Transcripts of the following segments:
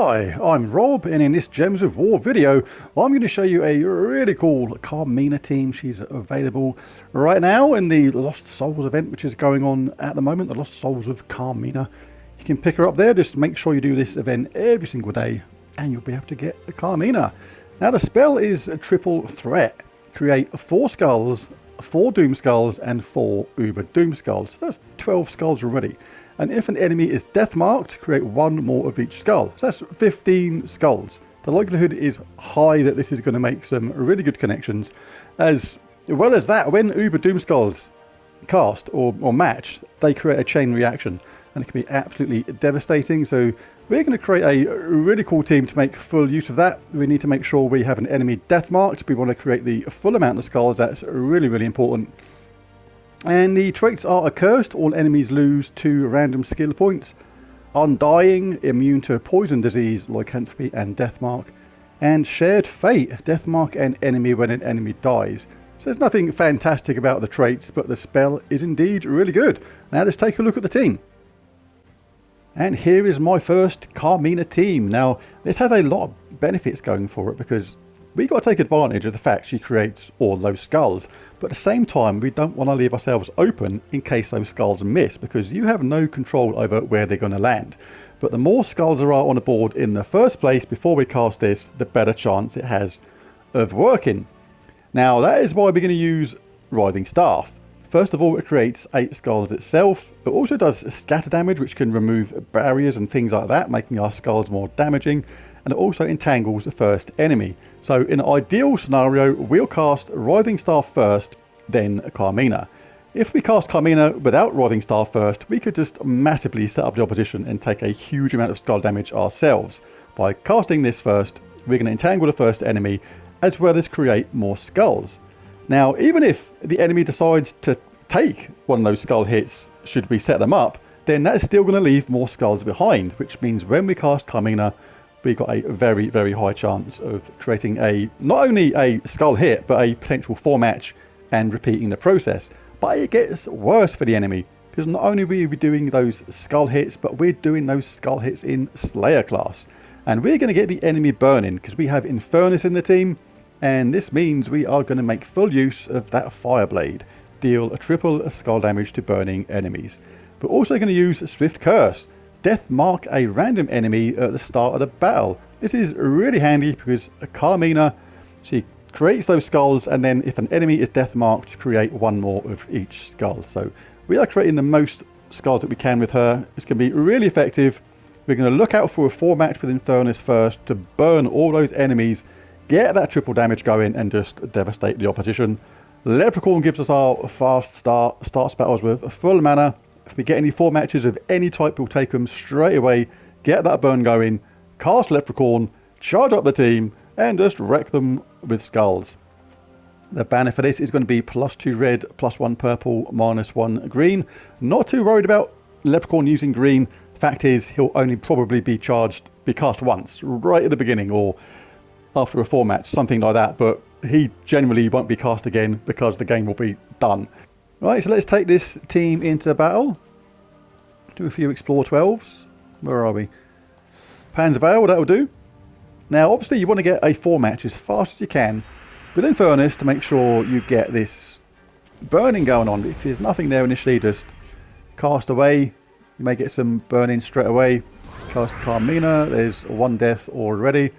Hi, I'm Rob, and in this Gems of War video, I'm going to show you a really cool Carmina team. She's available right now in the Lost Souls event, which is going on at the moment, the Lost Souls of Carmina. You can pick her up there. Just make sure you do this event every single day, and you'll be able to get the Carmina. Now, the spell is a triple threat. Create 4 skulls, 4 Doom Skulls, and 4 Uber Doom Skulls. So that's 12 skulls already. And if an enemy is death marked, create 1 more of each skull. So that's 15 skulls. The likelihood is high that this is going to make some really good connections. As well as that, when Uber Doom Skulls cast or match, they create a chain reaction. And it can be absolutely devastating. So we're going to create a really cool team to make full use of that. We need to make sure we have an enemy death marked. We want to create the full amount of skulls. That's really, really important. And the traits are accursed. All enemies lose 2 random skill points. Undying, immune to poison disease, lycanthropy, and deathmark. And shared fate, deathmark an enemy when an enemy dies. So there's nothing fantastic about the traits, but the spell is indeed really good. Now let's take a look at the team. And here is my first Carmina team. Now this has a lot of benefits going for it, because we got to take advantage of the fact she creates all those skulls, but at the same time we don't want to leave ourselves open in case those skulls miss, because you have no control over where they're going to land. But the more skulls there are on the board in the first place before we cast this, the better chance it has of working. Now that is why we're going to use Writhing Staff. First of all, it creates 8 skulls itself. It also does scatter damage, which can remove barriers and things like that, making our skulls more damaging. And it also entangles the first enemy. So in an ideal scenario, we'll cast Writhing Staff first, then Carmina. If we cast Carmina without Writhing Staff first, we could just massively set up the opposition and take a huge amount of skull damage ourselves. By casting this first, we're going to entangle the first enemy, as well as create more skulls. Now, even if the enemy decides to take one of those skull hits, should we set them up, then that's still going to leave more skulls behind, which means when we cast Carmina, we've got a very, very high chance of creating not only a skull hit, but a potential 4 match and repeating the process. But it gets worse for the enemy, because not only will we be doing those skull hits, but we're doing those skull hits in Slayer class. And we're going to get the enemy burning, because we have Infernus in the team, and this means we are going to make full use of that Fireblade. Deal a triple skull damage to burning enemies. We're also going to use Swift Curse. Death mark a random enemy at the start of the battle. This is really handy because Carmina, she creates those skulls, and then if an enemy is death marked, create 1 more of each skull. So we are creating the most skulls that we can with her. It's going to be really effective. We're going to look out for a 4 match with Infernus first to burn all those enemies, get that triple damage going, and just devastate the opposition. Leprechaun gives us our fast starts battles with full mana. If we get any 4 matches of any type, we'll take them straight away, get that burn going, cast Leprechaun, charge up the team, and just wreck them with skulls. The banner for this is going to be +2 red, +1 purple, -1 green. Not too worried about Leprechaun using green. Fact is, he'll only probably be cast once, right at the beginning, or after a 4 match, something like that. But he generally won't be cast again because the game will be done. Right, so let's take this team into battle. Do a few Explore 12s. Where are we? Panzerveil, that'll do. Now, obviously, you want to get a 4 match as fast as you can with Infernus to make sure you get this burning going on. If there's nothing there initially, just cast away. You may get some burning straight away. Cast Carmina. There's 1 death already.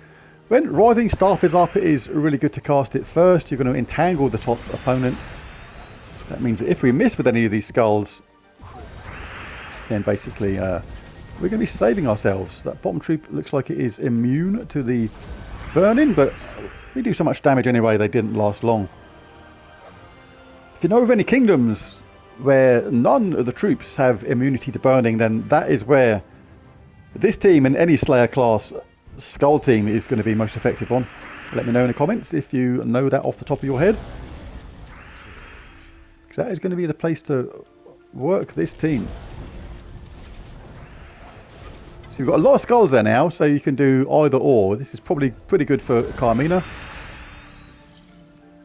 When Writhing Staff is up, it is really good to cast it first. You're going to entangle the top opponent. That means that if we miss with any of these skulls, then basically we're going to be saving ourselves. That bottom tree looks like it is immune to the burning, but we do so much damage anyway, they didn't last long. If you know of any kingdoms where none of the troops have immunity to burning, then that is where this team and any Slayer class skull team is going to be most effective on. Let me know in the comments if you know that off the top of your head. That is going to be the place to work this team. So you've got a lot of skulls there now, so you can do either or. This is probably pretty good for Carmina.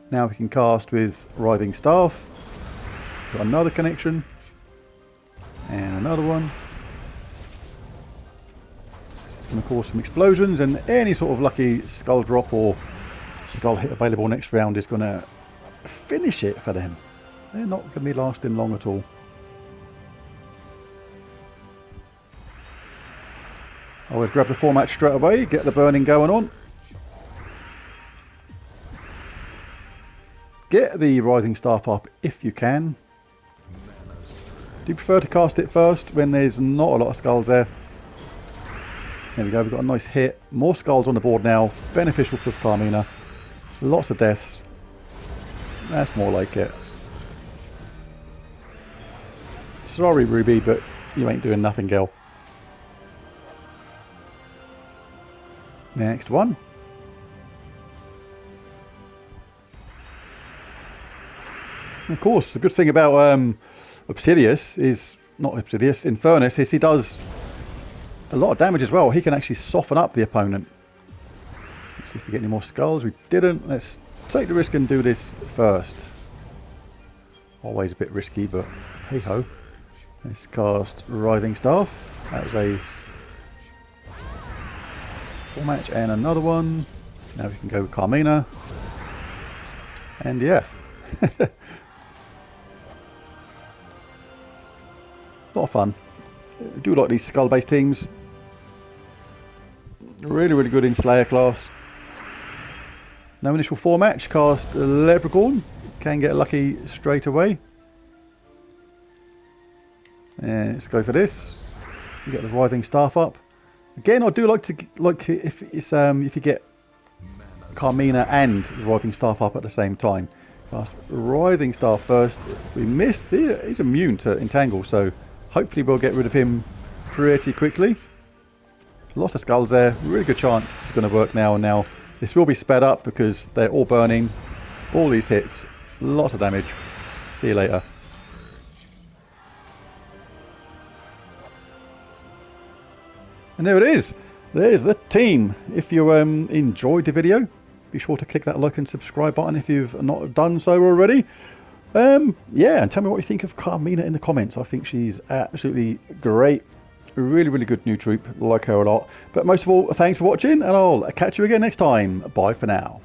Now we can cast with Writhing Staff. Got another connection. And another one. It's going to cause some explosions, and any sort of lucky skull drop or skull hit available next round is going to finish it for them. They're not going to be lasting long at all. Always grab the 4-match straight away, get the burning going on. Get the Rising Staff up if you can. Do you prefer to cast it first when there's not a lot of skulls there? There we go, we've got a nice hit. More skulls on the board now. Beneficial for Carmina. Lots of deaths. That's more like it. Sorry, Ruby, but you ain't doing nothing, girl. Next one. And of course, the good thing about Obsidious is, not Obsidious, Infernus, is he does a lot of damage as well. He can actually soften up the opponent. Let's see if we get any more skulls. We didn't. Let's take the risk and do this first. Always a bit risky, but hey ho. Let's cast Writhing Staff. That was a 4-match and another one. Now we can go with Carmina. And yeah. A lot of fun. I do like these skull-based teams. Really, really good in Slayer class. No initial 4-match. Cast Leprechaun. Can get lucky straight away. Let's go for this. You get the Writhing Staff up. Again, I do like to if you get Carmina and the Writhing Staff up at the same time. Cast Writhing Staff first. We missed. He's immune to Entangle, so hopefully we'll get rid of him pretty quickly. Lots of skulls there. Really good chance it's going to work now. And now this will be sped up because they're all burning. All these hits. Lots of damage. See you later. And there it is. There's the team. If you enjoyed the video, be sure to click that like and subscribe button if you've not done so already. Yeah, and tell me what you think of Carmina in the comments. I think she's absolutely great. Really, really good new troop. Like her a lot. But most of all, thanks for watching, and I'll catch you again next time. Bye for now.